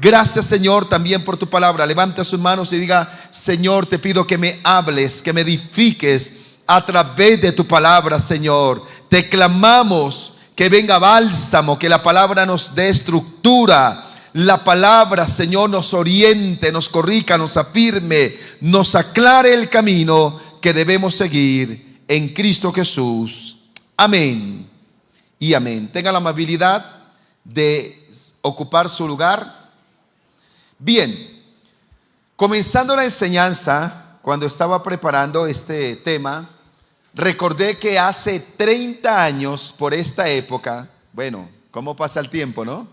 Gracias, Señor, también por tu palabra. Levanta sus manos y diga: Señor, te pido que me hables, que me edifiques a través de tu palabra, Señor. Te clamamos que venga bálsamo, que la palabra nos dé estructura. La palabra, Señor, nos oriente, nos corrija, nos afirme, nos aclare el camino que debemos seguir en Cristo Jesús. Amén y amén. Tenga la amabilidad de ocupar su lugar. Bien, comenzando la enseñanza, cuando estaba preparando este tema, recordé que hace 30 años por esta época, bueno, ¿cómo pasa el tiempo, no?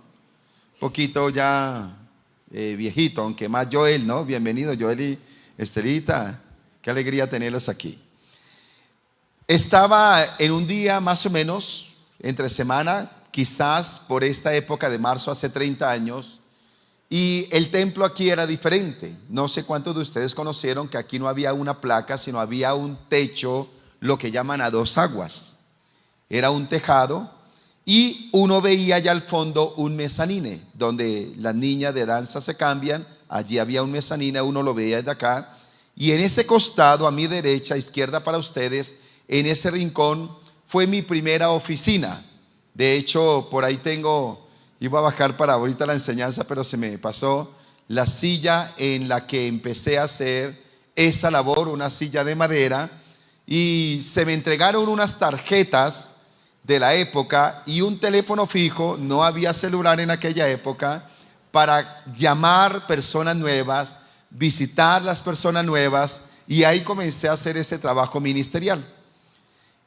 Poquito ya viejito, aunque más Joel, ¿no? Bienvenido Joel y Estelita, qué alegría tenerlos aquí. Estaba en un día más o menos, entre semana, quizás por esta época de marzo hace 30 años, y el templo aquí era diferente. No sé cuántos de ustedes conocieron que aquí no había una placa, sino había un techo, lo que llaman a dos aguas. Era un tejado y uno veía allá al fondo un mezanine, donde las niñas de danza se cambian. Allí había un mezanine, uno lo veía desde acá. Y en ese costado, a mi derecha, izquierda para ustedes, en ese rincón, fue mi primera oficina. De hecho, por ahí tengo, iba a bajar para ahorita la enseñanza, pero se me pasó la silla en la que empecé a hacer esa labor, una silla de madera, y se me entregaron unas tarjetas de la época y un teléfono fijo. No había celular en aquella época, para llamar personas nuevas, visitar las personas nuevas, y ahí comencé a hacer ese trabajo ministerial.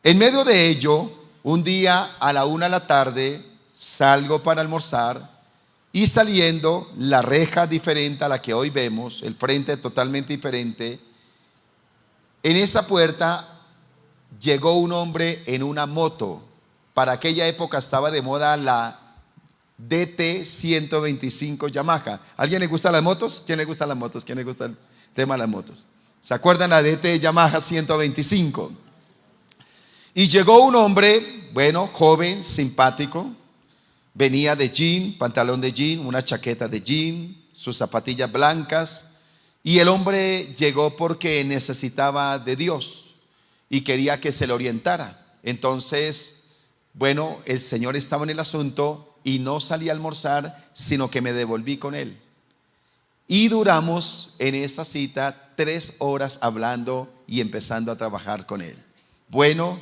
En medio de ello, un día a la 1 de la tarde salgo para almorzar, y saliendo, la reja diferente a la que hoy vemos, el frente totalmente diferente. En esa puerta llegó un hombre en una moto. Para aquella época estaba de moda la DT 125 Yamaha. ¿Alguien le gustan las motos? ¿Quién le gustan las motos? ¿Quién le gusta el tema de las motos? ¿Se acuerdan la DT Yamaha 125? Y llegó un hombre, bueno, joven, simpático. Venía de jean, pantalón de jean, una chaqueta de jean, sus zapatillas blancas. Y el hombre llegó porque necesitaba de Dios y quería que se le orientara. Entonces, bueno, el Señor estaba en el asunto y no salí a almorzar, sino que me devolví con él. Y duramos en esa cita 3 horas hablando y empezando a trabajar con él. Bueno,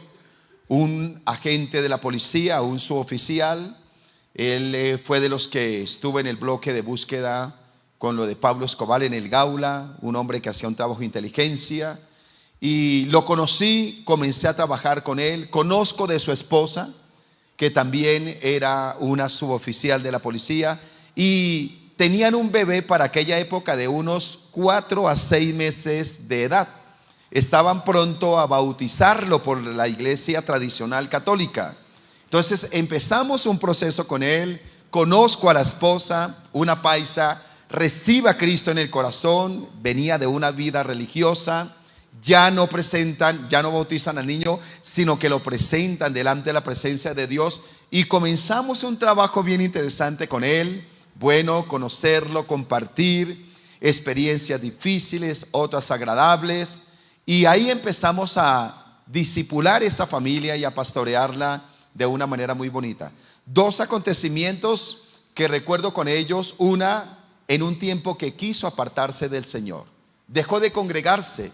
un agente de la policía, un suboficial, él fue de los que estuvo en el bloque de búsqueda con lo de Pablo Escobar en el Gaula, un hombre que hacía un trabajo de inteligencia. Y lo conocí, comencé a trabajar con él. Conozco de su esposa, que también era una suboficial de la policía, y tenían un bebé para aquella época de unos 4 a 6 meses de edad. Estaban pronto a bautizarlo por la iglesia tradicional católica. Entonces empezamos un proceso con él. Conozco a la esposa, una paisa, recibe a Cristo en el corazón, venía de una vida religiosa. Ya no bautizan al niño, sino que lo presentan delante de la presencia de Dios, y comenzamos un trabajo bien interesante con él. Bueno, conocerlo, compartir experiencias difíciles, otras agradables, y ahí empezamos a discipular esa familia y a pastorearla de una manera muy bonita. 2 acontecimientos que recuerdo con ellos: una, en un tiempo que quiso apartarse del Señor, dejó de congregarse.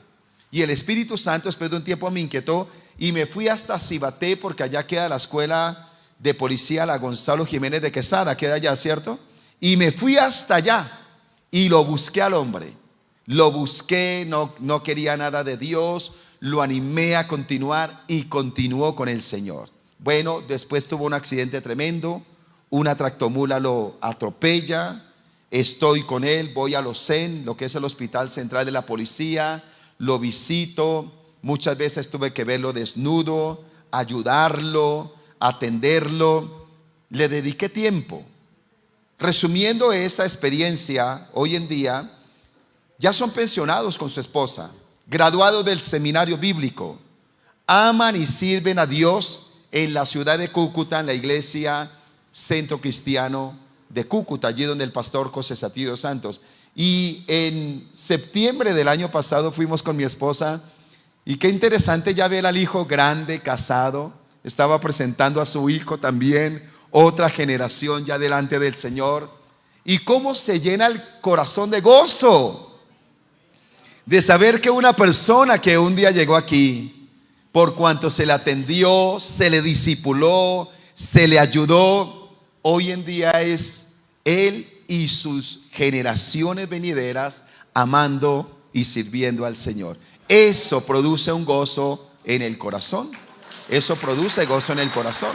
Y el Espíritu Santo después de un tiempo me inquietó y me fui hasta Cibaté, porque allá queda la escuela de policía, la Gonzalo Jiménez de Quesada, queda allá, ¿cierto? Y me fui hasta allá y lo busqué al hombre. Lo busqué, no quería nada de Dios, lo animé a continuar y continuó con el Señor. Bueno, después tuvo un accidente tremendo, una tractomula lo atropella, estoy con él, voy a los CEN, lo que es el Hospital Central de la Policía. Lo visito, muchas veces tuve que verlo desnudo, ayudarlo, atenderlo. Le dediqué tiempo. Resumiendo esa experiencia, hoy en día ya son pensionados con su esposa, graduados del seminario bíblico, aman y sirven a Dios en la ciudad de Cúcuta, en la iglesia Centro Cristiano de Cúcuta, allí donde el pastor José Satirio Santos. Y en septiembre del año pasado fuimos con mi esposa, y qué interesante ya ver al hijo grande, casado. Estaba presentando a su hijo también, otra generación ya delante del Señor. Y cómo se llena el corazón de gozo de saber que una persona que un día llegó aquí, por cuanto se le atendió, se le discipuló, se le ayudó, hoy en día es él y sus generaciones venideras amando y sirviendo al Señor. Eso produce un gozo en el corazón. Eso produce gozo en el corazón.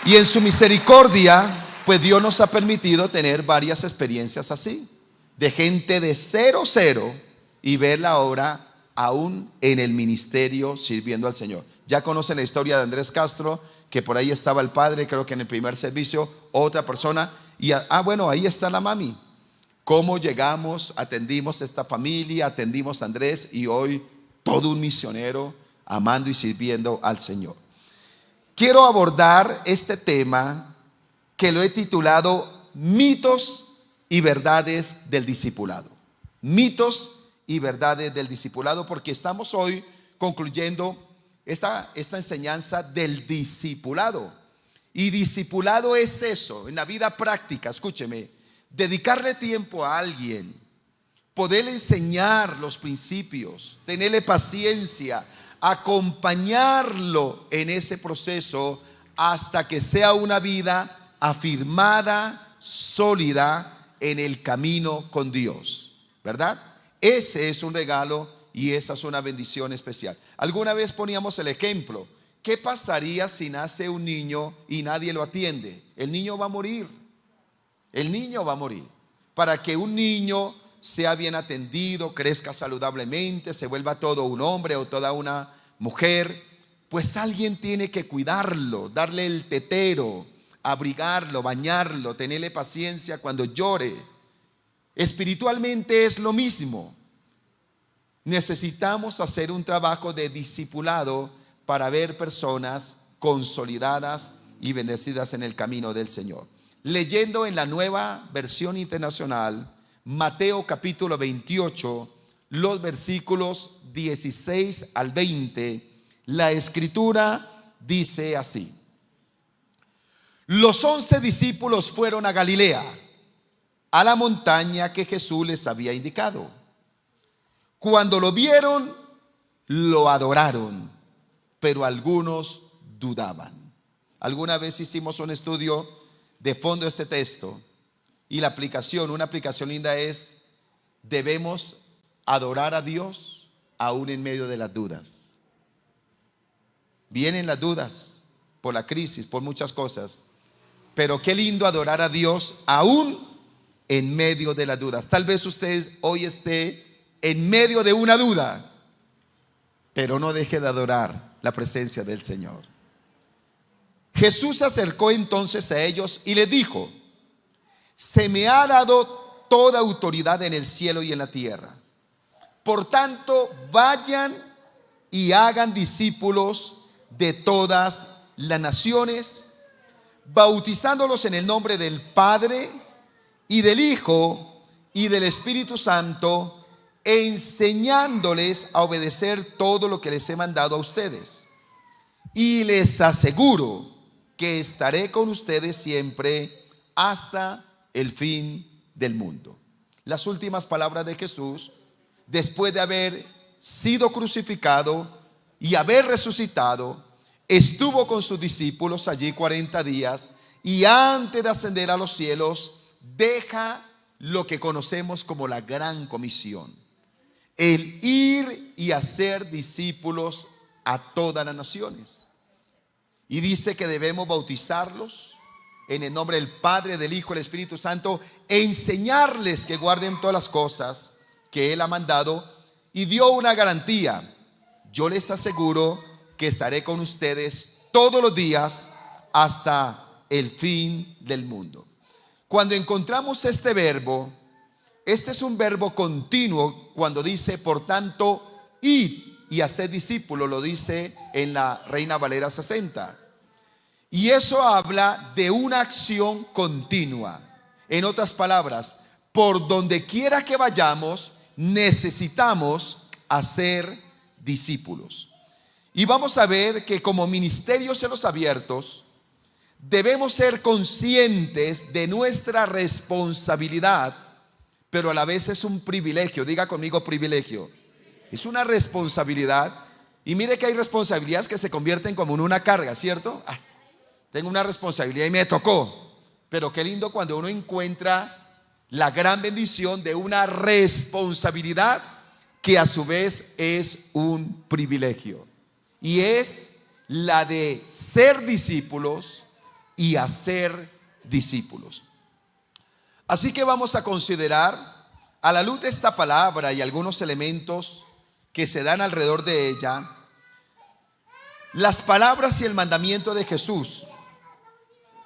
Y en su misericordia, pues Dios nos ha permitido tener varias experiencias así, de gente de 0 y verla ahora aún en el ministerio sirviendo al Señor. Ya conocen la historia de Andrés Castro, que por ahí estaba el padre, creo que en el primer servicio, otra persona, y bueno, ahí está la mami. Cómo llegamos, atendimos a esta familia, atendimos a Andrés, y hoy todo un misionero amando y sirviendo al Señor. Quiero abordar este tema que lo he titulado mitos y verdades del discipulado. Mitos y verdades del discipulado, porque estamos hoy concluyendo esta enseñanza del discipulado. Y discipulado es eso, en la vida práctica, escúcheme, dedicarle tiempo a alguien, poderle enseñar los principios, tenerle paciencia, acompañarlo en ese proceso hasta que sea una vida afirmada, sólida en el camino con Dios, ¿verdad? Ese es un regalo y esa es una bendición especial. Alguna vez poníamos el ejemplo: ¿qué pasaría si nace un niño y nadie lo atiende? El niño va a morir. El niño va a morir. Para que un niño sea bien atendido, crezca saludablemente, se vuelva todo un hombre o toda una mujer, pues alguien tiene que cuidarlo, darle el tetero, abrigarlo, bañarlo, tenerle paciencia cuando llore. Espiritualmente es lo mismo. Necesitamos hacer un trabajo de discipulado para ver personas consolidadas y bendecidas en el camino del Señor. Leyendo en la Nueva Versión Internacional, Mateo capítulo 28, los versículos 16 al 20, la escritura dice así: los 11 discípulos fueron a Galilea, a la montaña que Jesús les había indicado. Cuando lo vieron, lo adoraron, pero algunos dudaban. Alguna vez hicimos un estudio de fondo de este texto, y la aplicación, una aplicación linda es: debemos adorar a Dios aún en medio de las dudas. Vienen las dudas por la crisis, por muchas cosas, pero qué lindo adorar a Dios aún en medio de las dudas. Tal vez usted hoy esté en medio de una duda, pero no deje de adorar la presencia del Señor. Jesús se acercó entonces a ellos y les dijo: se me ha dado toda autoridad en el cielo y en la tierra. Por tanto, vayan y hagan discípulos de todas las naciones, bautizándolos en el nombre del Padre y del Hijo y del Espíritu Santo, enseñándoles a obedecer todo lo que les he mandado a ustedes. Y les aseguro que estaré con ustedes siempre hasta el fin del mundo. Las últimas palabras de Jesús, después de haber sido crucificado y haber resucitado, estuvo con sus discípulos allí 40 días, y antes de ascender a los cielos deja lo que conocemos como la gran comisión: el ir y hacer discípulos a todas las naciones. Y dice que debemos bautizarlos en el nombre del Padre, del Hijo y del Espíritu Santo, e enseñarles que guarden todas las cosas que Él ha mandado, y dio una garantía: yo les aseguro que estaré con ustedes todos los días hasta el fin del mundo. Cuando encontramos este verbo, este es un verbo continuo. Cuando dice, por tanto, id y haced discípulos, lo dice en la Reina Valera 60. Y eso habla de una acción continua. En otras palabras, por donde quiera que vayamos, necesitamos hacer discípulos. Y vamos a ver que como ministerios en los abiertos, debemos ser conscientes de nuestra responsabilidad, pero a la vez es un privilegio. Diga conmigo privilegio. Es una responsabilidad. Y mire que hay responsabilidades que se convierten como en una carga, ¿cierto? Tengo una responsabilidad y me tocó. Pero qué lindo cuando uno encuentra la gran bendición de una responsabilidad que a su vez es un privilegio. Y es la de ser discípulos y hacer discípulos. Así que vamos a considerar, a la luz de esta palabra y algunos elementos que se dan alrededor de ella, las palabras y el mandamiento de Jesús.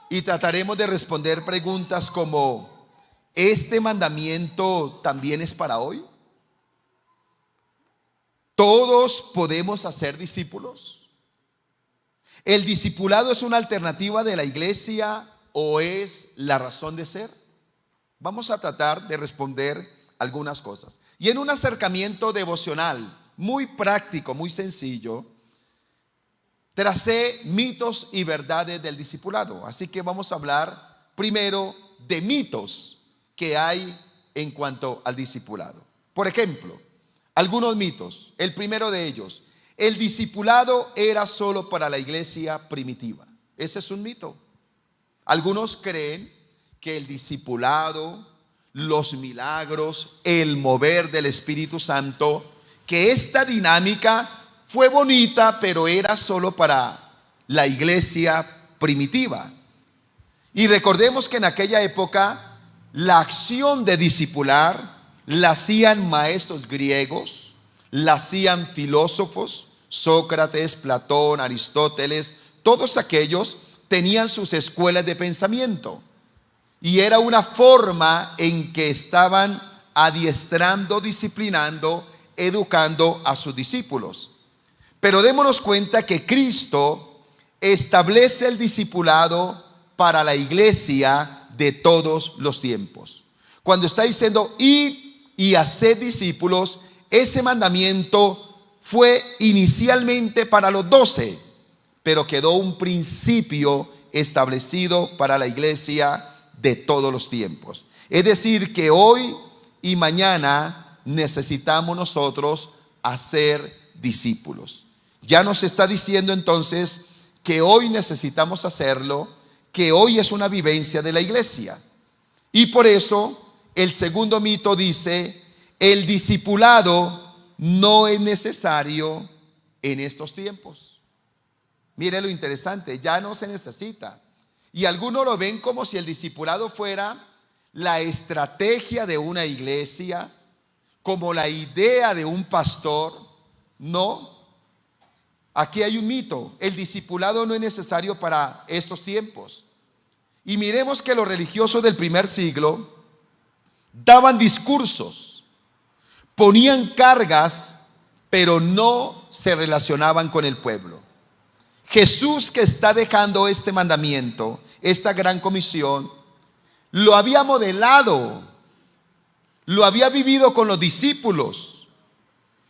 Y trataremos de responder preguntas como: ¿este mandamiento también es para hoy? ¿Todos podemos hacer discípulos? ¿El discipulado es una alternativa de la iglesia o es la razón de ser? Vamos a tratar de responder algunas cosas. Y en un acercamiento devocional muy práctico, muy sencillo, tracé mitos y verdades del discipulado. Así que vamos a hablar primero de mitos que hay en cuanto al discipulado. Por ejemplo, algunos mitos. El primero de ellos: el discipulado era solo para la iglesia primitiva. Ese es un mito. Algunos creen que el discipulado, los milagros, el mover del Espíritu Santo, que esta dinámica fue bonita, pero era solo para la iglesia primitiva. Y recordemos que en aquella época la acción de discipular la hacían maestros griegos, la hacían filósofos, Sócrates, Platón, Aristóteles. Todos aquellos tenían sus escuelas de pensamiento. Y era una forma en que estaban adiestrando, disciplinando, educando a sus discípulos. Pero démonos cuenta que Cristo establece el discipulado para la iglesia de todos los tiempos. Cuando está diciendo id y haced discípulos, ese mandamiento fue inicialmente para los 12, pero quedó un principio establecido para la iglesia de todos los tiempos. Es decir, que hoy y mañana necesitamos nosotros hacer discípulos. Ya nos está diciendo entonces que hoy necesitamos hacerlo, que hoy es una vivencia de la iglesia. Y por eso el segundo mito dice: el discipulado no es necesario en estos tiempos. Mire lo interesante, ya no se necesita. Y algunos lo ven como si el discipulado fuera la estrategia de una iglesia, como la idea de un pastor. No, aquí hay un mito. El discipulado no es necesario para estos tiempos. Y miremos que los religiosos del primer siglo daban discursos, ponían cargas, pero no se relacionaban con el pueblo. Jesús, que está dejando este mandamiento, esta gran comisión, lo había modelado, lo había vivido con los discípulos.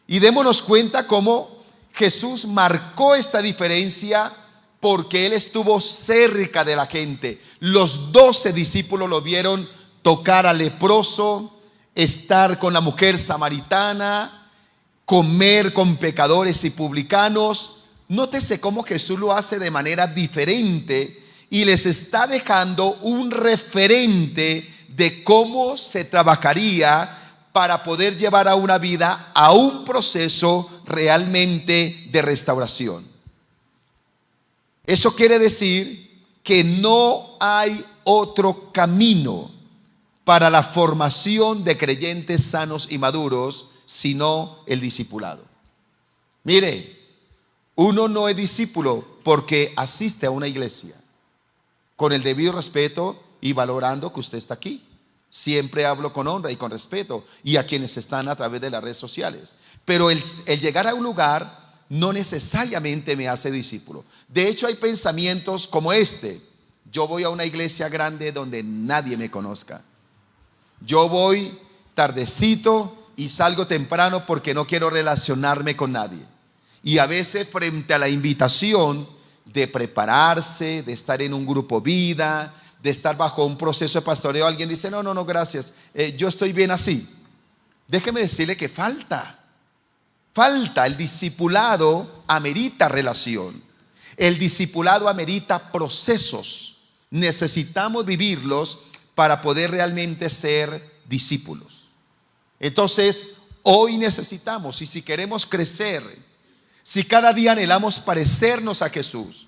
Y démonos cuenta cómo Jesús marcó esta diferencia, porque Él estuvo cerca de la gente. Los 12 discípulos lo vieron tocar al leproso, estar con la mujer samaritana, comer con pecadores y publicanos. Nótese cómo Jesús lo hace de manera diferente y les está dejando un referente de cómo se trabajaría para poder llevar a una vida, a un proceso realmente de restauración. Eso quiere decir que no hay otro camino para la formación de creyentes sanos y maduros sino el discipulado. Mire, uno no es discípulo porque asiste a una iglesia, con el debido respeto y valorando que usted está aquí. Siempre hablo con honra y con respeto, y a quienes están a través de las redes sociales. Pero el llegar a un lugar no necesariamente me hace discípulo. De hecho, hay pensamientos como este: yo voy a una iglesia grande donde nadie me conozca. Yo voy tardecito y salgo temprano porque no quiero relacionarme con nadie. Y a veces, frente a la invitación de prepararse, de estar en un grupo vida, de estar bajo un proceso de pastoreo, alguien dice: no, gracias, yo estoy bien así. Déjeme decirle que falta. El discipulado amerita relación. El discipulado amerita procesos. Necesitamos vivirlos para poder realmente ser discípulos. Entonces, hoy necesitamos, y si queremos crecer, si cada día anhelamos parecernos a Jesús,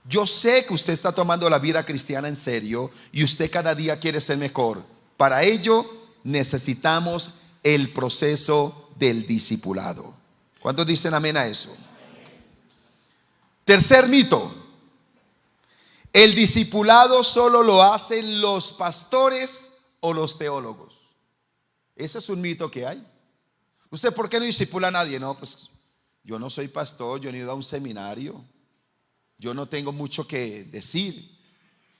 yo sé que usted está tomando la vida cristiana en serio y usted cada día quiere ser mejor. Para ello necesitamos el proceso del discipulado. ¿Cuántos dicen amén a eso? Tercer mito: el discipulado solo lo hacen los pastores o los teólogos. Ese es un mito que hay. ¿Usted por qué no discipula a nadie? No, pues yo no soy pastor, yo no he ido a un seminario, yo no tengo mucho que decir.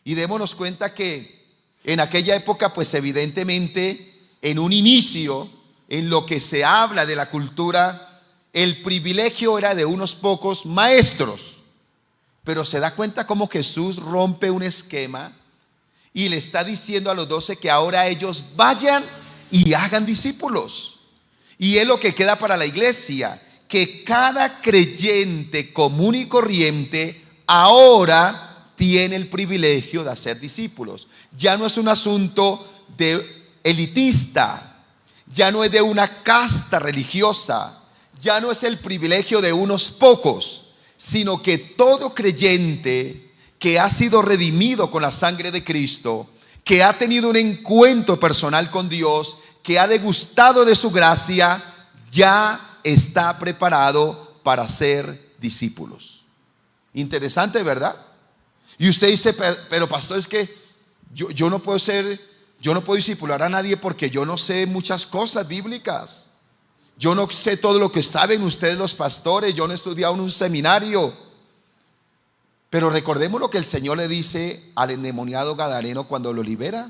Y démonos cuenta que en aquella época, pues evidentemente, en un inicio, en lo que se habla de la cultura, el privilegio era de unos pocos maestros. Pero se da cuenta cómo Jesús rompe un esquema y le está diciendo a los 12 que ahora ellos vayan y hagan discípulos. Y es lo que queda para la iglesia, que cada creyente común y corriente ahora tiene el privilegio de hacer discípulos. Ya no es un asunto de elitista, ya no es de una casta religiosa, ya no es el privilegio de unos pocos, sino que todo creyente que ha sido redimido con la sangre de Cristo, que ha tenido un encuentro personal con Dios, que ha degustado de su gracia, ya está preparado para ser discípulos. Interesante, ¿verdad? Y usted dice: pero pastor, es que yo no puedo discipular a nadie porque yo no sé muchas cosas bíblicas. Yo no sé todo lo que saben ustedes los pastores, yo no he estudiado en un seminario. Pero recordemos lo que el Señor le dice al endemoniado gadareno cuando lo libera: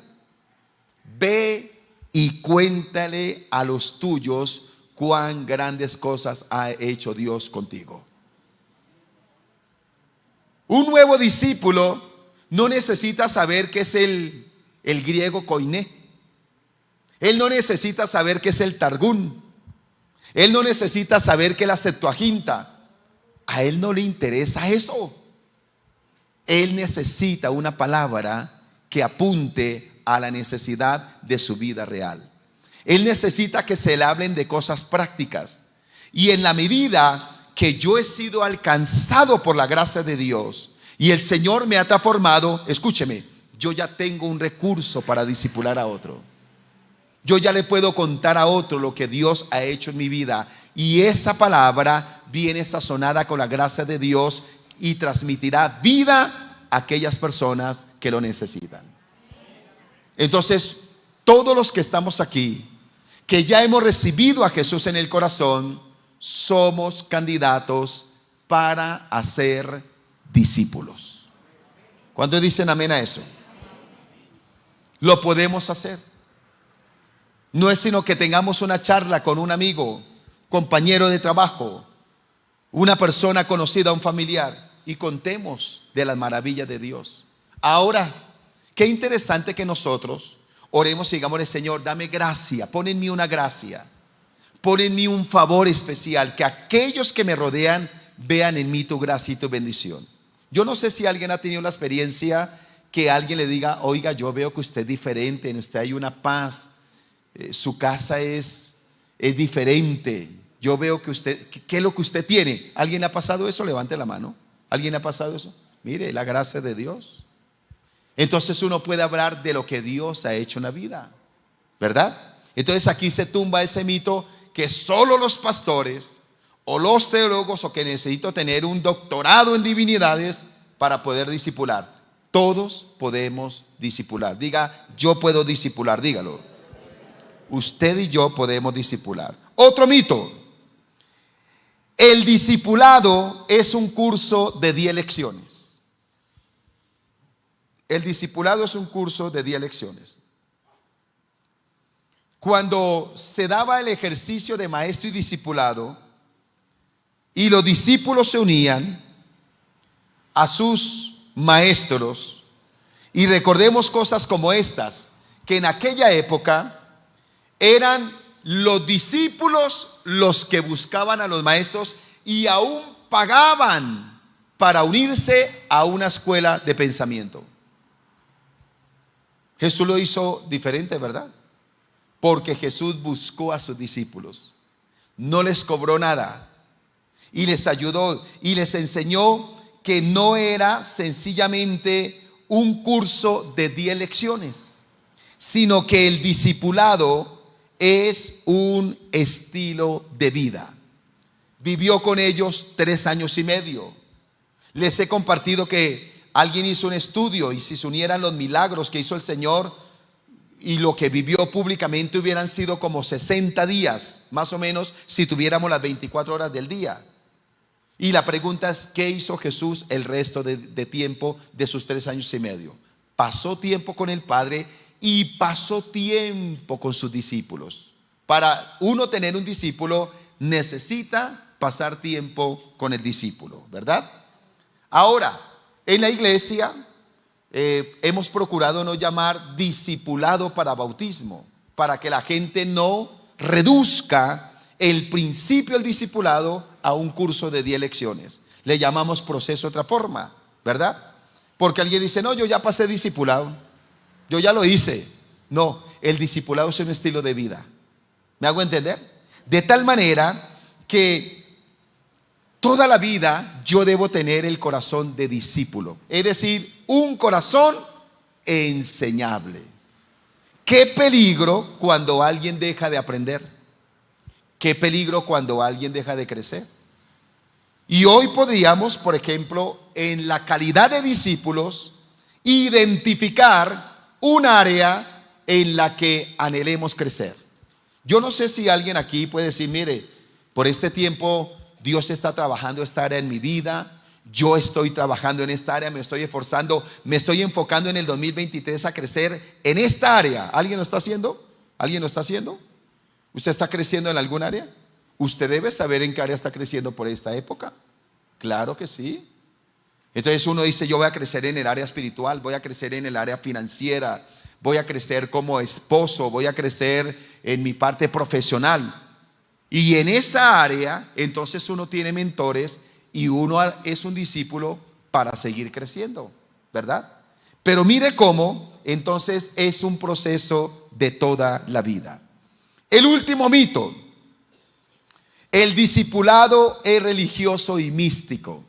ve y cuéntale a los tuyos cuán grandes cosas ha hecho Dios contigo. Un nuevo discípulo no necesita saber qué es el griego koiné. Él no necesita saber qué es el Targún. Él no necesita saber qué es la Septuaginta. A él no le interesa eso. Él necesita una palabra que apunte a la necesidad de su vida real. Él necesita que se le hablen de cosas prácticas. Y en la medida que yo he sido alcanzado por la gracia de Dios y el Señor me ha transformado, escúcheme, yo ya tengo un recurso para discipular a otro. Yo ya le puedo contar a otro lo que Dios ha hecho en mi vida. Y esa palabra viene sazonada con la gracia de Dios y transmitirá vida a aquellas personas que lo necesitan. Entonces, todos los que estamos aquí, que ya hemos recibido a Jesús en el corazón, somos candidatos para hacer discípulos. ¿Cuántos dicen amén a eso? Lo podemos hacer. No es sino que tengamos una charla con un amigo, compañero de trabajo, una persona conocida, un familiar, y contemos de las maravillas de Dios. Ahora, qué interesante que nosotros oremos y digámosle: Señor, dame gracia, pon en mí una gracia, pon en mí un favor especial, que aquellos que me rodean vean en mí tu gracia y tu bendición. Yo no sé si alguien ha tenido la experiencia que alguien le diga: oiga, yo veo que usted es diferente, en usted hay una paz, su casa es diferente, yo veo que usted, ¿qué es lo que usted tiene? ¿Alguien le ha pasado eso? Levante la mano. ¿Alguien le ha pasado eso? Mire, la gracia de Dios. Entonces uno puede hablar de lo que Dios ha hecho en la vida, ¿verdad? Entonces aquí se tumba ese mito que solo los pastores o los teólogos, o que necesito tener un doctorado en divinidades para poder discipular. Todos podemos discipular. Diga: yo puedo discipular, dígalo. Usted y yo podemos discipular. Otro mito: El discipulado es un curso de 10 lecciones. El discipulado es un curso de 10 lecciones. Cuando se daba el ejercicio de maestro y discipulado y los discípulos se unían a sus maestros, y recordemos cosas como estas, que en aquella época eran los discípulos los que buscaban a los maestros y aún pagaban para unirse a una escuela de pensamiento. Jesús lo hizo diferente, ¿verdad? Porque Jesús buscó a sus discípulos, no les cobró nada y les ayudó y les enseñó que no era sencillamente un curso de 10 lecciones, sino que el discipulado es un estilo de vida. Vivió con ellos 3 años y medio. Les he compartido que alguien hizo un estudio y si se unieran los milagros que hizo el Señor y lo que vivió públicamente, hubieran sido como 60 días, más o menos, si tuviéramos las 24 horas del día. Y la pregunta es, ¿qué hizo Jesús el resto de tiempo de sus 3 años y medio? Pasó tiempo con el Padre y pasó tiempo con sus discípulos. Para uno tener un discípulo necesita pasar tiempo con el discípulo, ¿verdad? Ahora, en la iglesia hemos procurado no llamar discipulado para bautismo, para que la gente no reduzca el principio del discipulado a un curso de 10 lecciones. Le llamamos proceso de otra forma, ¿verdad? Porque alguien dice, no, yo ya pasé discipulado, yo ya lo hice. No, el discipulado es un estilo de vida. ¿Me hago entender? De tal manera que toda la vida yo debo tener el corazón de discípulo, es decir, un corazón enseñable. Qué peligro cuando alguien deja de aprender. Qué peligro cuando alguien deja de crecer. Y hoy podríamos, por ejemplo, en la calidad de discípulos, identificar un área en la que anhelemos crecer. Yo no sé si alguien aquí puede decir, mire, por este tiempo Dios está trabajando esta área en mi vida, yo estoy trabajando en esta área, me estoy esforzando, me estoy enfocando en el 2023 a crecer en esta área. ¿Alguien lo está haciendo? ¿Alguien lo está haciendo? ¿Usted está creciendo en algún área? Usted debe saber en qué área está creciendo por esta época. Claro que sí. Entonces uno dice, yo voy a crecer en el área espiritual, voy a crecer en el área financiera, voy a crecer como esposo, voy a crecer en mi parte profesional. Y en esa área, entonces uno tiene mentores y uno es un discípulo para seguir creciendo, ¿verdad? Pero mire cómo, entonces es un proceso de toda la vida. El último mito: el discipulado es religioso y místico.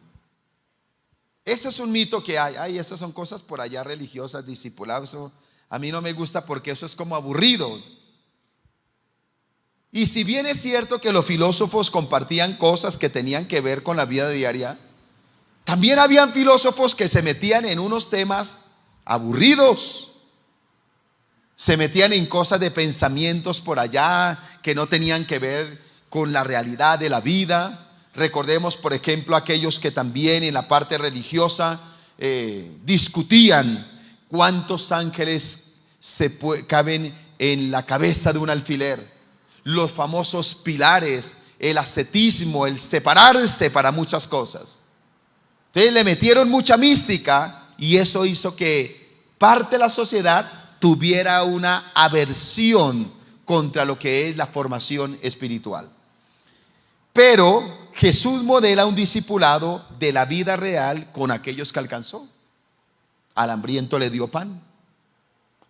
Ese es un mito que hay. Esas son cosas por allá religiosas, discipulado. Eso a mí no me gusta porque eso es como aburrido. Y si bien es cierto que los filósofos compartían cosas que tenían que ver con la vida diaria, también habían filósofos que se metían en unos temas aburridos. Se metían en cosas de pensamientos por allá que no tenían que ver con la realidad de la vida. Recordemos, por ejemplo, aquellos que también en la parte religiosa discutían cuántos ángeles caben en la cabeza de un alfiler. Los famosos pilares, el ascetismo, el separarse para muchas cosas. Entonces le metieron mucha mística y eso hizo que parte de la sociedad tuviera una aversión contra lo que es la formación espiritual. Pero Jesús modela un discipulado de la vida real con aquellos que alcanzó. Al hambriento le dio pan,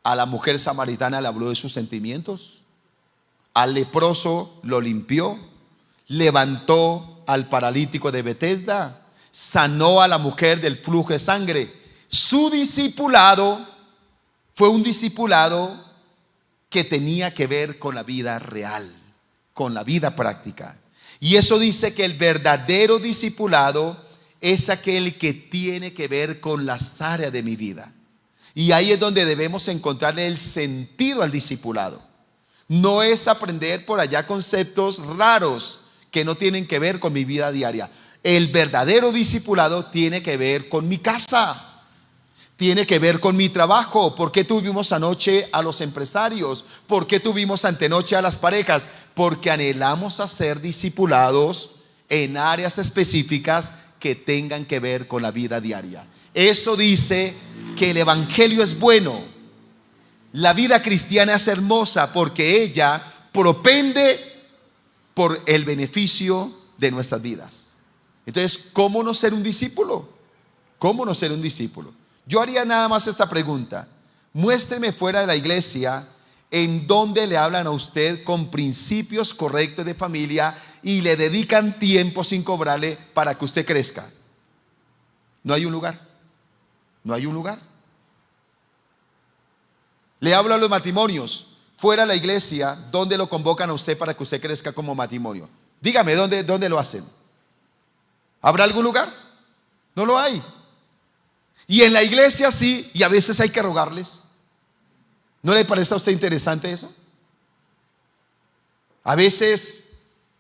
a la mujer samaritana le habló de sus sentimientos, al leproso lo limpió, levantó al paralítico de Betesda, sanó a la mujer del flujo de sangre. Su discipulado fue un discipulado que tenía que ver con la vida real, con la vida práctica. Y eso dice que el verdadero discipulado es aquel que tiene que ver con las áreas de mi vida. Y ahí es donde debemos encontrarle el sentido al discipulado. No es aprender por allá conceptos raros que no tienen que ver con mi vida diaria. El verdadero discipulado tiene que ver con mi casa. Tiene que ver con mi trabajo. ¿Por qué tuvimos anoche a los empresarios? ¿Por qué tuvimos antenoche a las parejas? Porque anhelamos a ser discipulados en áreas específicas que tengan que ver con la vida diaria. Eso dice que el evangelio es bueno. La vida cristiana es hermosa porque ella propende por el beneficio de nuestras vidas. Entonces, ¿cómo no ser un discípulo? ¿Cómo no ser un discípulo? Yo haría nada más esta pregunta. Muéstreme fuera de la iglesia en donde le hablan a usted con principios correctos de familia y le dedican tiempo sin cobrarle para que usted crezca. No hay un lugar. No hay un lugar. Le hablo a los matrimonios fuera de la iglesia, ¿dónde lo convocan a usted para que usted crezca como matrimonio? Dígame, ¿dónde lo hacen? ¿Habrá algún lugar? No lo hay. Y en la iglesia sí, y a veces hay que rogarles. ¿No le parece a usted interesante eso? A veces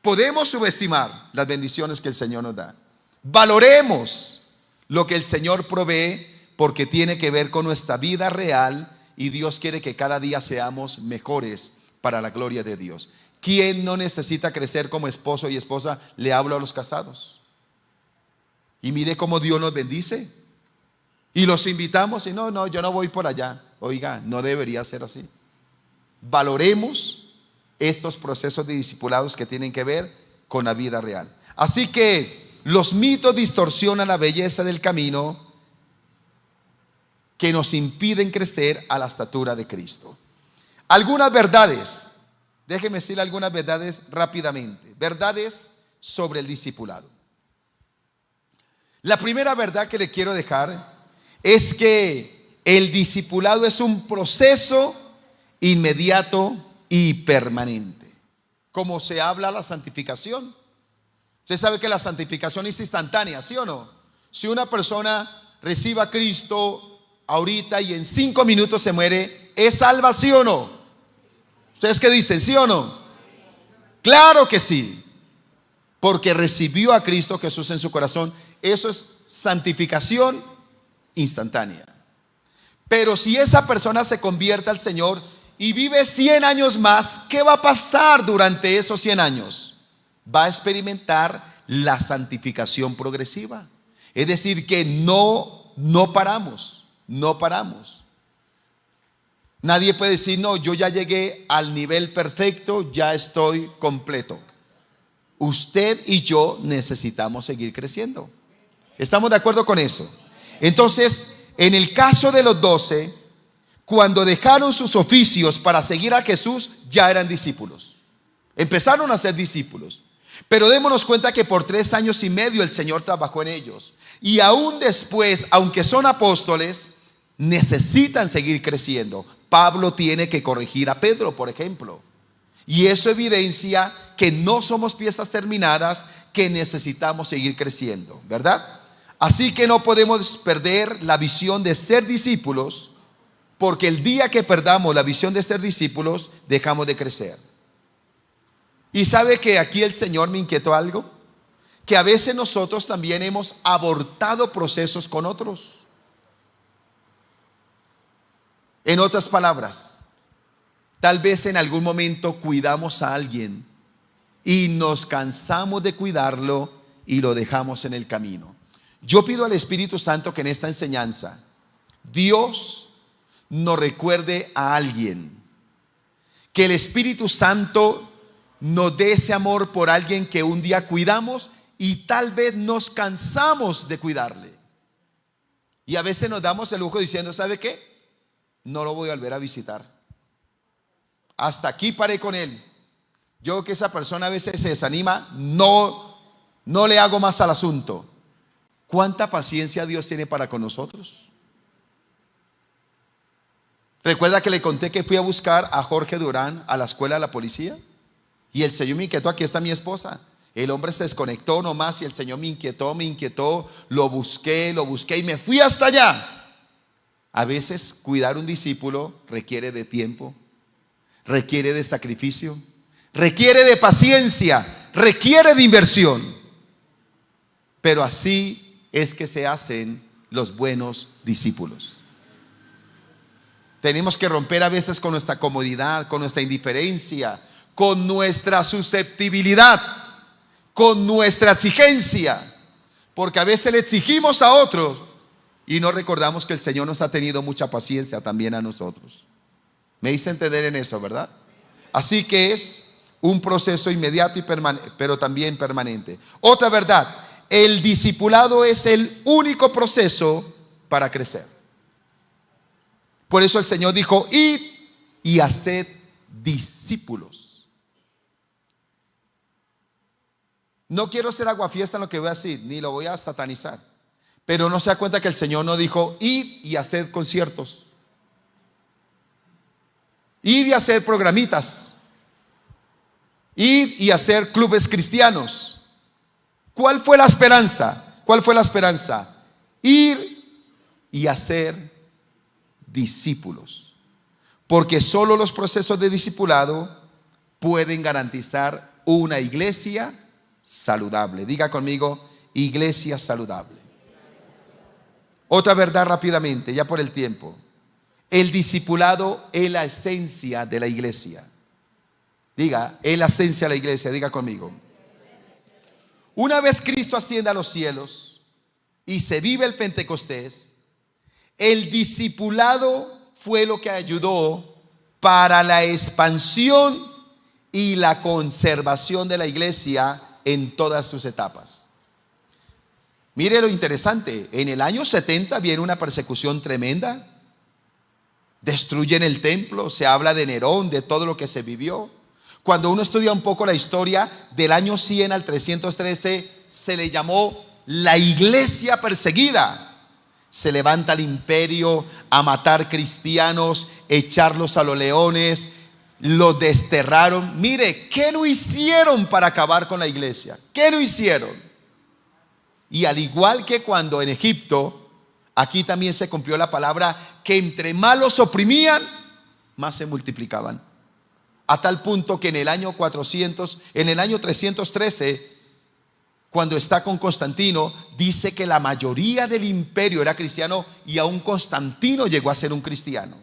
podemos subestimar las bendiciones que el Señor nos da. Valoremos lo que el Señor provee porque tiene que ver con nuestra vida real y Dios quiere que cada día seamos mejores para la gloria de Dios. ¿Quién no necesita crecer como esposo y esposa? Le hablo a los casados. Y mire cómo Dios nos bendice. Y los invitamos y no, yo no voy por allá. Oiga, no debería ser así. Valoremos estos procesos de discipulados que tienen que ver con la vida real. Así que los mitos distorsionan la belleza del camino que nos impiden crecer a la estatura de Cristo. Algunas verdades, déjeme decir algunas verdades rápidamente. Verdades sobre el discipulado. La primera verdad que le quiero dejar es que el discipulado es un proceso inmediato y permanente. Como se habla la santificación. Usted sabe que la santificación es instantánea, ¿sí o no? Si una persona recibe a Cristo ahorita y en 5 minutos se muere, ¿es salva, sí o no? ¿Ustedes qué dicen, sí o no? Claro que sí, porque recibió a Cristo Jesús en su corazón. Eso es santificación instantánea. Pero si esa persona se convierte al Señor y vive 100 años más, ¿qué va a pasar durante esos 100 años? Va a experimentar la santificación progresiva. Es decir, que no paramos. No paramos. Nadie puede decir, no, yo ya llegué al nivel perfecto, ya estoy completo. Usted y yo necesitamos seguir creciendo. ¿Estamos de acuerdo con eso? Entonces, en el caso de los 12, cuando dejaron sus oficios para seguir a Jesús, ya eran discípulos. Empezaron a ser discípulos. Pero démonos cuenta que por 3 años y medio el Señor trabajó en ellos. Y aún después, aunque son apóstoles, necesitan seguir creciendo. Pablo tiene que corregir a Pedro, por ejemplo. Y eso evidencia que no somos piezas terminadas, que necesitamos seguir creciendo, ¿verdad? Así que no podemos perder la visión de ser discípulos, porque el día que perdamos la visión de ser discípulos, dejamos de crecer. Y sabe que aquí el Señor me inquietó algo, que a veces nosotros también hemos abortado procesos con otros. En otras palabras, tal vez en algún momento cuidamos a alguien y nos cansamos de cuidarlo y lo dejamos en el camino. Yo pido al Espíritu Santo que en esta enseñanza Dios nos recuerde a alguien, que el Espíritu Santo nos dé ese amor por alguien que un día cuidamos y tal vez nos cansamos de cuidarle. Y a veces nos damos el lujo diciendo, ¿sabe qué? No lo voy a volver a visitar. Hasta aquí paré con él. Yo creo que esa persona a veces se desanima, no le hago más al asunto. ¿Cuánta paciencia Dios tiene para con nosotros? ¿Recuerda que le conté que fui a buscar a Jorge Durán a la escuela de la policía? Y el Señor me inquietó, aquí está mi esposa. El hombre se desconectó nomás y el Señor me inquietó, lo busqué y me fui hasta allá. A veces cuidar un discípulo requiere de tiempo, requiere de sacrificio, requiere de paciencia. requiere de inversión. Pero así es que se hacen los buenos discípulos. Tenemos que romper a veces con nuestra comodidad, con nuestra indiferencia, con nuestra susceptibilidad, con nuestra exigencia, porque a veces le exigimos a otros y no recordamos que el Señor nos ha tenido mucha paciencia también a nosotros. Me hice entender en eso, ¿verdad? Así que es un proceso inmediato y pero también permanente. Otra verdad, el discipulado es el único proceso para crecer. Por eso el Señor dijo: id y haced discípulos. No quiero ser aguafiesta en lo que voy a decir, ni lo voy a satanizar, pero no se da cuenta que el Señor no dijo: id y haced conciertos, id y hacer programitas, id y hacer clubes cristianos. ¿Cuál fue la esperanza? ¿Cuál fue la esperanza? Ir y hacer discípulos. Porque solo los procesos de discipulado pueden garantizar una iglesia saludable. Diga conmigo: iglesia saludable. Otra verdad rápidamente, ya por el tiempo. El discipulado es la esencia de la iglesia. Diga: es la esencia de la iglesia. Diga conmigo: una vez Cristo ascienda a los cielos y se vive el Pentecostés, el discipulado fue lo que ayudó para la expansión y la conservación de la iglesia en todas sus etapas. Mire lo interesante: en el año 70 viene una persecución tremenda. Destruyen el templo, se habla de Nerón, de todo lo que se vivió. Cuando uno estudia un poco la historia, del año 100 al 313 se le llamó la iglesia perseguida. Se levanta el imperio a matar cristianos, echarlos a los leones, los desterraron. Mire, ¿qué no hicieron para acabar con la iglesia? ¿Qué no hicieron? Y al igual que cuando en Egipto, aquí también se cumplió la palabra que entre más los oprimían, más se multiplicaban. A tal punto que en el año 313, cuando está con Constantino, dice que la mayoría del imperio era cristiano y aún Constantino llegó a ser un cristiano.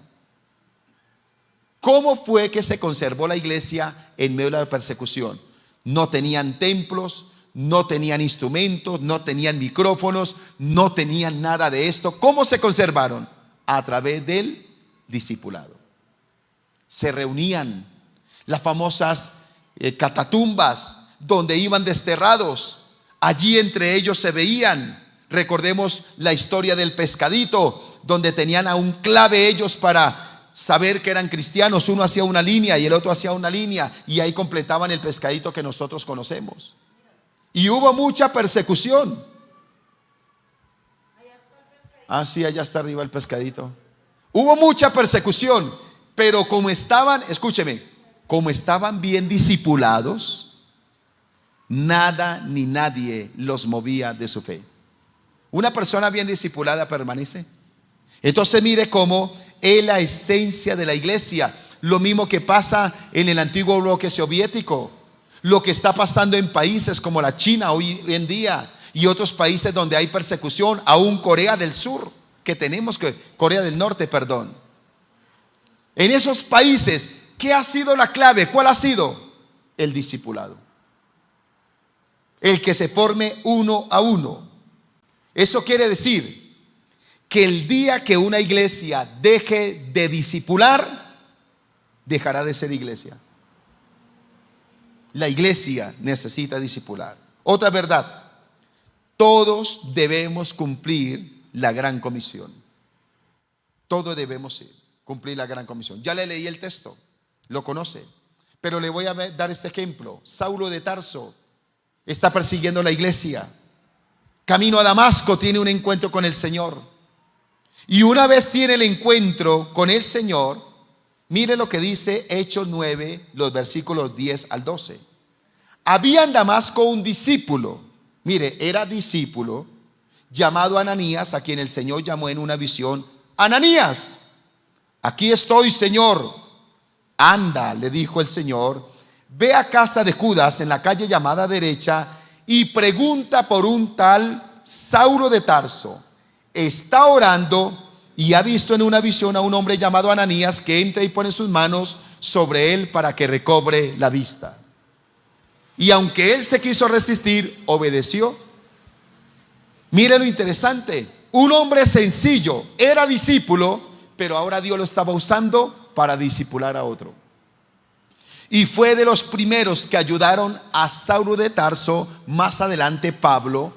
¿Cómo fue que se conservó la iglesia en medio de la persecución? No tenían templos, no tenían instrumentos, no tenían micrófonos, no tenían nada de esto. ¿Cómo se conservaron? A través del discipulado. Se reunían, las famosas catatumbas, donde iban desterrados. Allí entre ellos se veían. Recordemos la historia del pescadito, donde tenían a un clave ellos para saber que eran cristianos. Uno hacía una línea y el otro hacía una línea, y ahí completaban el pescadito que nosotros conocemos. Y hubo mucha persecución. Ah, sí, allá está arriba el pescadito. Hubo mucha persecución, pero como estaban, escúcheme, como estaban bien discipulados, nada ni nadie los movía de su fe. Una persona bien discipulada permanece. Entonces mire cómo es la esencia de la iglesia. Lo mismo que pasa en el antiguo bloque soviético, lo que está pasando en países como la China hoy en día y otros países donde hay persecución, aún Corea del Sur, Corea del Norte, perdón. En esos países, ¿qué ha sido la clave? ¿Cuál ha sido? El discipulado. El que se forme uno a uno. Eso quiere decir que el día que una iglesia deje de discipular, dejará de ser iglesia. La iglesia necesita discipular. Otra verdad: todos debemos cumplir la gran comisión. Todos debemos cumplir la gran comisión. Ya le leí el texto, lo conoce, pero le voy a dar este ejemplo. Saulo de Tarso está persiguiendo la iglesia. Camino a Damasco tiene un encuentro con el Señor. Y una vez tiene el encuentro con el Señor, mire lo que dice Hechos 9, los versículos 10 al 12. Había en Damasco un discípulo, mire, era discípulo, llamado Ananías, a quien el Señor llamó en una visión: Ananías. Aquí estoy, Señor. Anda, le dijo el Señor, ve a casa de Judas en la calle llamada derecha y pregunta por un tal Saulo de Tarso. Está orando y ha visto en una visión a un hombre llamado Ananías que entra y pone sus manos sobre él para que recobre la vista. Y aunque él se quiso resistir, obedeció. Mire lo interesante, un hombre sencillo, era discípulo, pero ahora Dios lo estaba usando para discipular a otro. Y fue de los primeros que ayudaron a Saulo de Tarso, más adelante Pablo,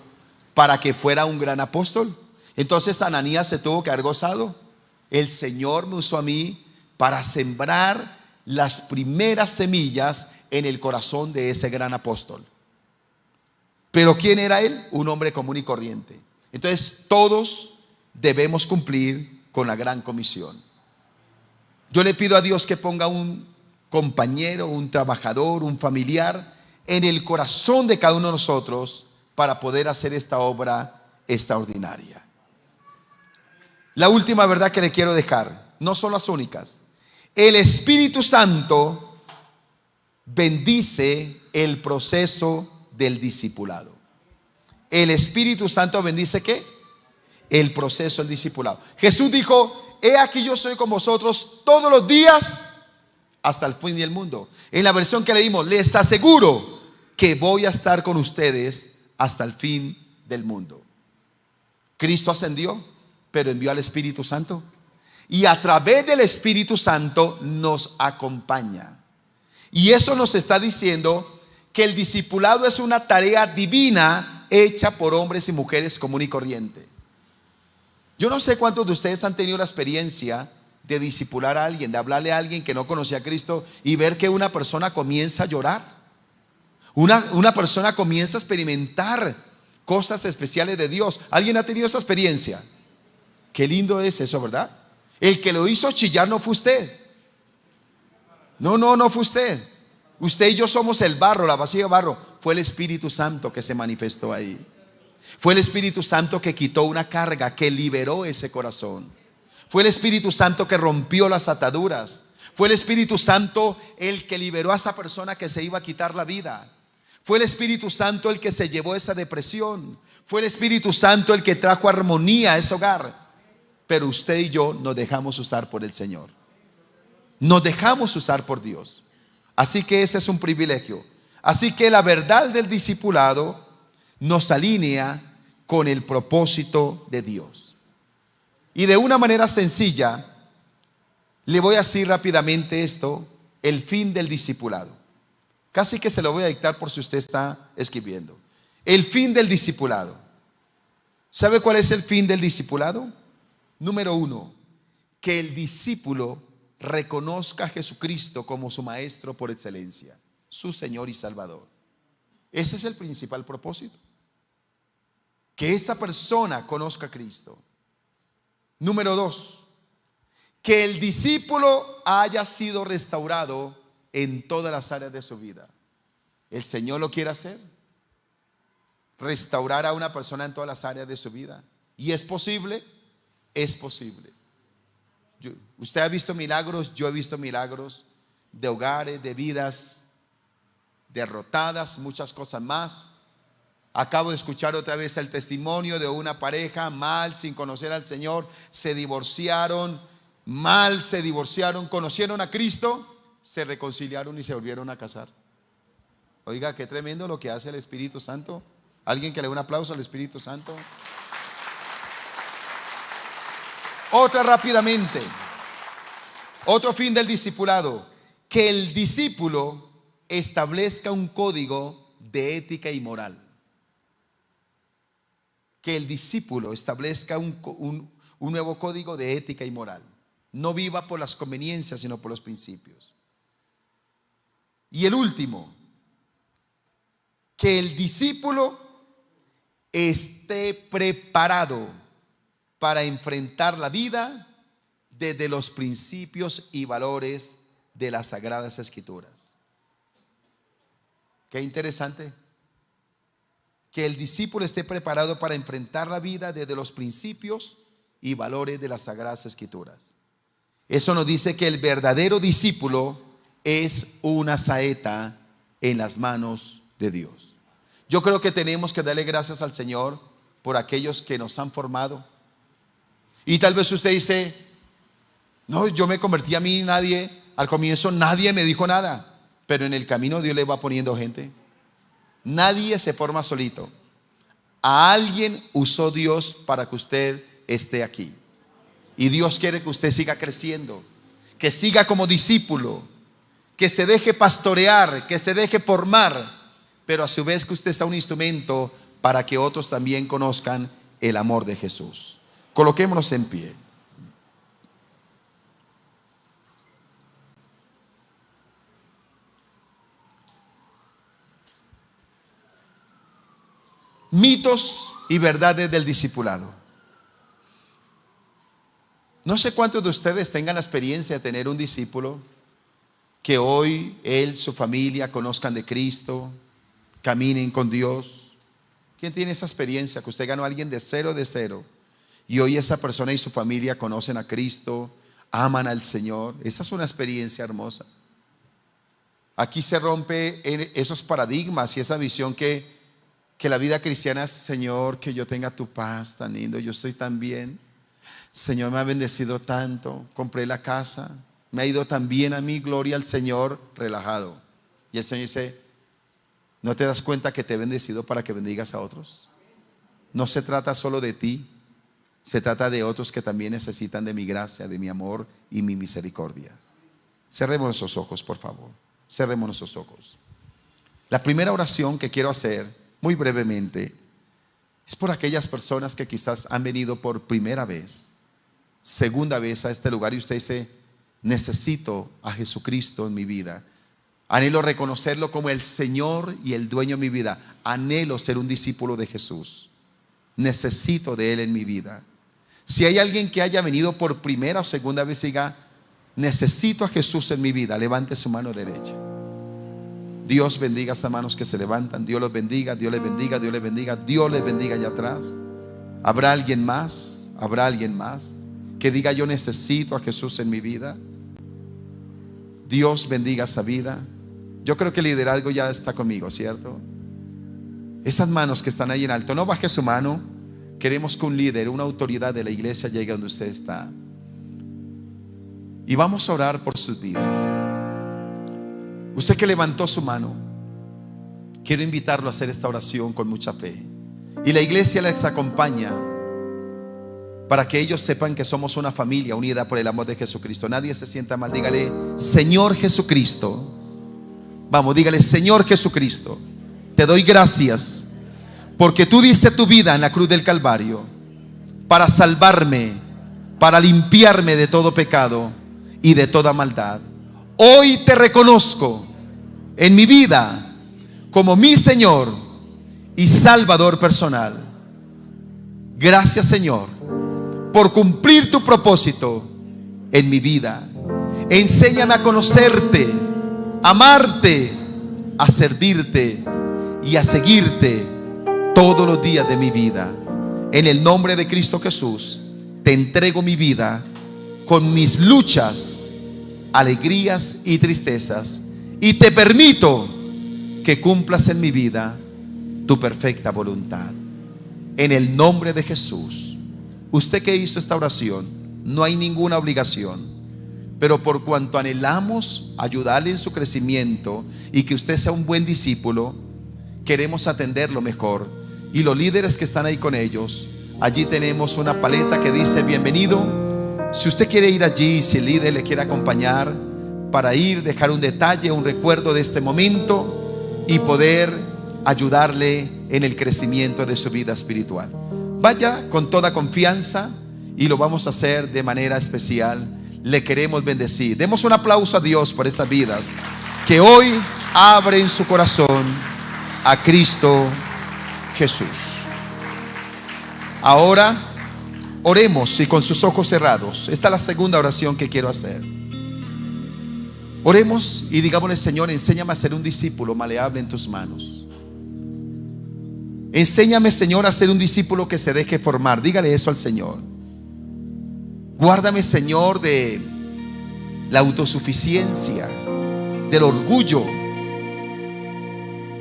para que fuera un gran apóstol. Entonces Ananías se tuvo que haber gozado. El Señor me usó a mí para sembrar las primeras semillas en el corazón de ese gran apóstol. Pero ¿quién era él? Un hombre común y corriente. Entonces todos debemos cumplir con la gran comisión. Yo le pido a Dios que ponga un compañero, un trabajador, un familiar en el corazón de cada uno de nosotros para poder hacer esta obra extraordinaria. La última verdad que le quiero dejar, no son las únicas. El Espíritu Santo bendice el proceso del discipulado. El Espíritu Santo bendice ¿qué? El proceso del discipulado. Jesús dijo: he aquí yo soy con vosotros todos los días hasta el fin del mundo. En la versión que leímos, les aseguro que voy a estar con ustedes hasta el fin del mundo. Cristo ascendió, pero envió al Espíritu Santo, y a través del Espíritu Santo nos acompaña. Y eso nos está diciendo que el discipulado es una tarea divina hecha por hombres y mujeres común y corriente. Yo no sé cuántos de ustedes han tenido la experiencia de discipular a alguien, de hablarle a alguien que no conocía a Cristo y ver que una persona comienza a llorar. Una persona comienza a experimentar cosas especiales de Dios. ¿Alguien ha tenido esa experiencia? Qué lindo es eso, ¿verdad? El que lo hizo chillar no fue usted. No fue usted. Usted y yo somos el barro, la vasija de barro. Fue el Espíritu Santo que se manifestó ahí. Fue el Espíritu Santo que quitó una carga, que liberó ese corazón. Fue el Espíritu Santo que rompió las ataduras. Fue el Espíritu Santo el que liberó a esa persona que se iba a quitar la vida. Fue el Espíritu Santo el que se llevó esa depresión. Fue el Espíritu Santo el que trajo armonía a ese hogar. Pero usted y yo nos dejamos usar por el Señor. Nos dejamos usar por Dios. Así que ese es un privilegio. Así que la verdad del discipulado nos alinea con el propósito de Dios. Y de una manera sencilla, le voy a decir rápidamente esto: el fin del discipulado. Casi que se lo voy a dictar por si usted está escribiendo. El fin del discipulado. ¿Sabe cuál es el fin del discipulado? Número 1, que el discípulo reconozca a Jesucristo como su maestro por excelencia, su Señor y Salvador. Ese es el principal propósito. Que esa persona conozca a Cristo. Número 2, que el discípulo haya sido restaurado en todas las áreas de su vida. ¿El Señor lo quiere hacer? Restaurar a una persona en todas las áreas de su vida. ¿Y es posible? Es posible. Usted ha visto milagros, yo he visto milagros de hogares, de vidas derrotadas, muchas cosas más. Acabo de escuchar otra vez el testimonio de una pareja mal, sin conocer al Señor, se divorciaron, conocieron a Cristo, se reconciliaron y se volvieron a casar. Oiga, qué tremendo lo que hace el Espíritu Santo. Alguien que le dé un aplauso al Espíritu Santo. Otra rápidamente. Otro fin del discipulado: que el discípulo establezca un código de ética y moral. Que el discípulo establezca un nuevo código de ética y moral. No viva por las conveniencias, sino por los principios. Y el último: que el discípulo esté preparado para enfrentar la vida desde los principios y valores de las Sagradas Escrituras. Qué interesante. Que el discípulo esté preparado para enfrentar la vida desde los principios y valores de las Sagradas Escrituras. Eso nos dice que el verdadero discípulo es una saeta en las manos de Dios. Yo creo que tenemos que darle gracias al Señor por aquellos que nos han formado. Y tal vez usted dice: no, yo me convertí, a mí nadie, al comienzo nadie me dijo nada. Pero en el camino Dios le va poniendo gente. Nadie se forma solito. A alguien usó Dios para que usted esté aquí. Y Dios quiere que usted siga creciendo, que siga como discípulo, que se deje pastorear, que se deje formar, pero a su vez que usted sea un instrumento para que otros también conozcan el amor de Jesús. Coloquémonos en pie. Mitos y verdades del discipulado. No sé cuántos de ustedes tengan la experiencia de tener un discípulo que hoy él, su familia conozcan de Cristo, caminen con Dios. ¿Quién tiene esa experiencia? Que usted ganó a alguien de cero y hoy esa persona y su familia conocen a Cristo, aman al Señor. Esa es una experiencia hermosa. Aquí se rompe esos paradigmas y esa visión que la vida cristiana es: Señor, que yo tenga tu paz tan lindo, yo estoy tan bien, Señor, me ha bendecido tanto, compré la casa, me ha ido tan bien a mí, gloria al Señor, relajado. Y el Señor dice: ¿no te das cuenta que te he bendecido para que bendigas a otros? No se trata solo de ti, se trata de otros que también necesitan de mi gracia, de mi amor y mi misericordia. Cerremos nuestros ojos, por favor. Cerremos nuestros ojos. La primera oración que quiero hacer, muy brevemente, es por aquellas personas que quizás han venido por primera vez, segunda vez a este lugar y usted dice: necesito a Jesucristo en mi vida. Anhelo reconocerlo como el Señor y el dueño de mi vida. Anhelo ser un discípulo de Jesús. Necesito de Él en mi vida. Si hay alguien que haya venido por primera o segunda vez y diga: necesito a Jesús en mi vida, levante su mano derecha. Dios bendiga a esas manos que se levantan. Dios los bendiga, Dios les bendiga, Dios les bendiga, Dios les bendiga allá atrás. ¿Habrá alguien más? ¿Habrá alguien más que diga: yo necesito a Jesús en mi vida? Dios bendiga esa vida. Yo creo que el liderazgo ya está conmigo, ¿cierto? Esas manos que están ahí en alto, no baje su mano. Queremos que un líder, una autoridad de la iglesia llegue donde usted está. Y vamos a orar por sus vidas. Usted que levantó su mano, quiero invitarlo a hacer esta oración con mucha fe. Y la iglesia les acompaña para que ellos sepan que somos una familia unida por el amor de Jesucristo. Nadie se sienta mal. Dígale: Señor Jesucristo. Vamos, dígale: Señor Jesucristo, te doy gracias porque tú diste tu vida en la cruz del Calvario para salvarme, para limpiarme de todo pecado y de toda maldad. Hoy te reconozco en mi vida como mi Señor y Salvador personal. Gracias, Señor, por cumplir tu propósito en mi vida. Enséñame a conocerte, a amarte, a servirte y a seguirte todos los días de mi vida. En el nombre de Cristo Jesús, te entrego mi vida con mis luchas, alegrías y tristezas, y te permito que cumplas en mi vida tu perfecta voluntad. En el nombre de Jesús. Usted que hizo esta oración, no hay ninguna obligación, pero por cuanto anhelamos ayudarle en su crecimiento y que usted sea un buen discípulo, queremos atenderlo mejor. Y los líderes que están ahí con ellos, allí tenemos una paleta que dice: bienvenido. Si usted quiere ir allí, si el líder le quiere acompañar para ir, dejar un detalle, un recuerdo de este momento y poder ayudarle en el crecimiento de su vida espiritual, vaya con toda confianza y lo vamos a hacer de manera especial. Le queremos bendecir. Demos un aplauso a Dios por estas vidas que hoy abren su corazón a Cristo Jesús. Ahora oremos y con sus ojos cerrados. Esta es la segunda oración que quiero hacer. Oremos y digámosle: Señor, enséñame a ser un discípulo maleable en tus manos. Enséñame, Señor, a ser un discípulo que se deje formar. Dígale eso al Señor. Guárdame, Señor, de la autosuficiencia. del orgullo,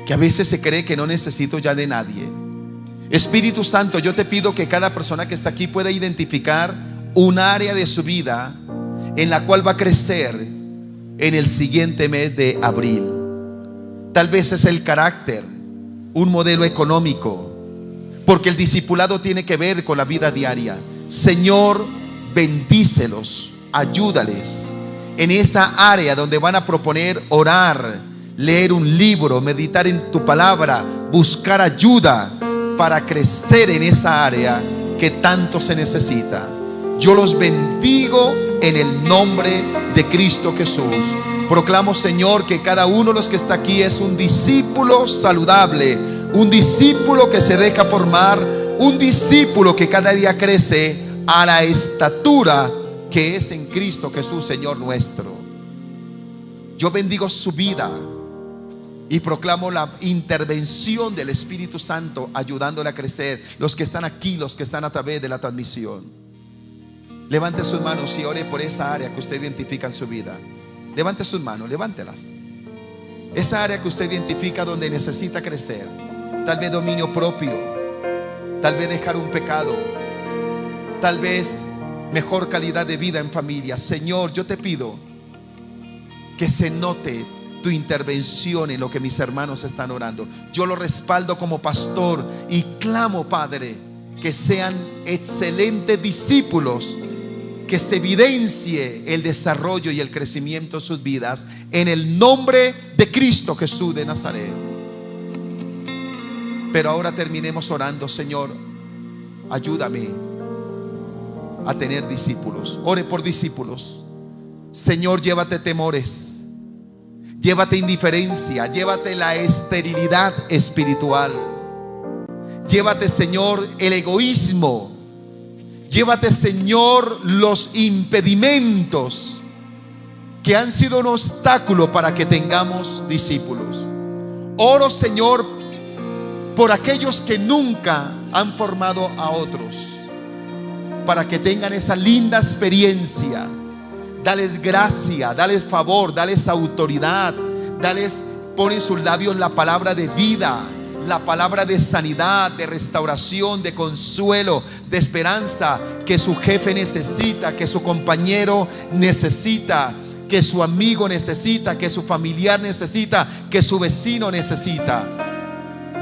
que a veces se cree que no necesito ya de nadie. Espíritu Santo, yo te pido que cada persona que está aquí pueda identificar un área de su vida en la cual va a crecer en el siguiente mes de abril. Tal vez es el carácter, un modelo económico, porque el discipulado tiene que ver con la vida diaria. Señor, bendícelos, ayúdales en esa área donde van a proponer orar, leer un libro, meditar en tu palabra, buscar ayuda para crecer en esa área que tanto se necesita. Yo los bendigo en el nombre de Cristo Jesús. Proclamo, Señor, que cada uno de los que está aquí es un discípulo saludable, un discípulo que se deja formar, un discípulo que cada día crece a la estatura que es en Cristo Jesús, Señor nuestro. Yo bendigo su vida y proclamo la intervención del Espíritu Santo ayudándole a crecer. Los que están aquí, los que están a través de la transmisión, levante sus manos y ore por esa área que usted identifica en su vida. Levante sus manos, levántelas. Esa área que usted identifica donde necesita crecer. Tal vez dominio propio, tal vez dejar un pecado, tal vez mejor calidad de vida en familia. Señor, yo te pido que se note tu intervención en lo que mis hermanos están orando. Yo lo respaldo como pastor y clamo, Padre, que sean excelentes discípulos, que se evidencie el desarrollo y el crecimiento de sus vidas en el nombre de Cristo Jesús de Nazaret. Pero ahora terminemos orando. Señor, ayúdame a tener discípulos. Ore por discípulos. Señor, llévate temores, llévate indiferencia, llévate la esterilidad espiritual, llévate, Señor, el egoísmo, llévate, Señor, los impedimentos que han sido un obstáculo para que tengamos discípulos. Oro, Señor, por aquellos que nunca han formado a otros, para que tengan esa linda experiencia. Dales gracia, dales favor, dales autoridad, dales, pon en sus labios la palabra de vida, la palabra de sanidad, de restauración, de consuelo, de esperanza que su jefe necesita, que su compañero necesita, que su amigo necesita, que su familiar necesita, que su vecino necesita.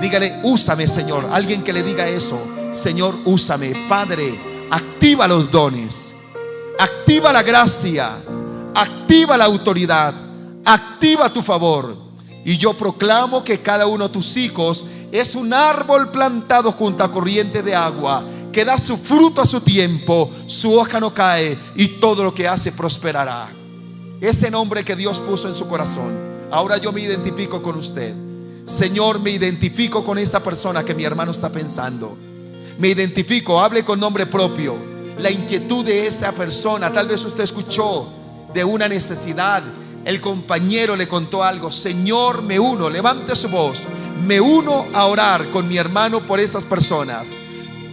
Dígale: úsame, Señor. Alguien que le diga eso: Señor, úsame. Padre, activa los dones, activa la gracia, activa la autoridad, activa tu favor. Y yo proclamo que cada uno de tus hijos es un árbol plantado junto a corriente de agua, que da su fruto a su tiempo, su hoja no cae y todo lo que hace prosperará. Ese nombre que Dios puso en su corazón. Ahora yo me identifico con usted. Señor, me identifico con esa persona que mi hermano está pensando. Me identifico, hable con nombre propio. La inquietud de esa persona, tal vez usted escuchó de una necesidad, el compañero le contó algo. Señor, me uno, levante su voz, me uno a orar con mi hermano por esas personas.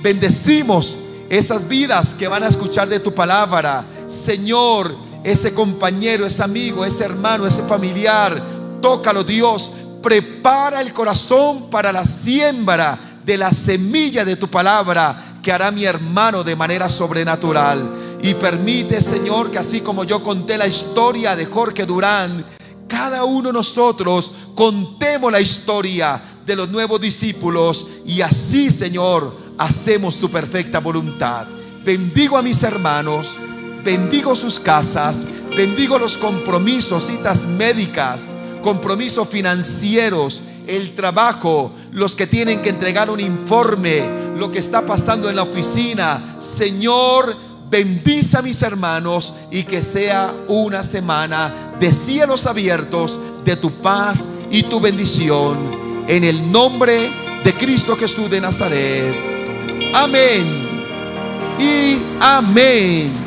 Bendecimos esas vidas que van a escuchar de tu palabra. Señor, ese compañero, ese amigo, ese hermano, ese familiar, tócalo, Dios. Prepara el corazón para la siembra de la semilla de tu palabra que hará mi hermano de manera sobrenatural. Y permite, Señor, que así como yo conté la historia de Jorge Durán, cada uno de nosotros contemos la historia de los nuevos discípulos. Y así, Señor, hacemos tu perfecta voluntad. Bendigo a mis hermanos, bendigo sus casas, bendigo los compromisos, citas médicas, compromisos financieros, el trabajo, los que tienen que entregar un informe, lo que está pasando en la oficina. Señor, bendice a mis hermanos y que sea una semana de cielos abiertos, de tu paz y tu bendición, en el nombre de Cristo Jesús de Nazaret. Amén y amén.